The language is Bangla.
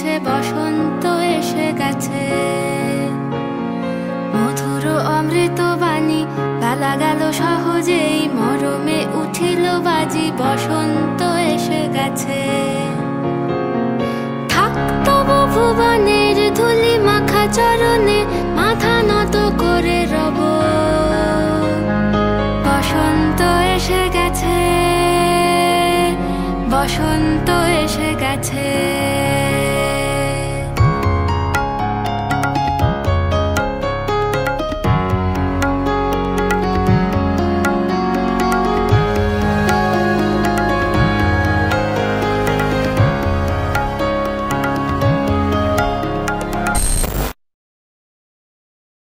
গেছে, বসন্ত এসে গেছে। মধুর অমৃত বাণী বলা গেল সহজেই, মরমে উঠিল বাজি, বসন্ত এসে গেছে। থাকতব ভুবনের ধুলি মাখা চরণে, মাথা নত করে রব। বসন্ত এসে গেছে, বসন্ত এসে গেছে।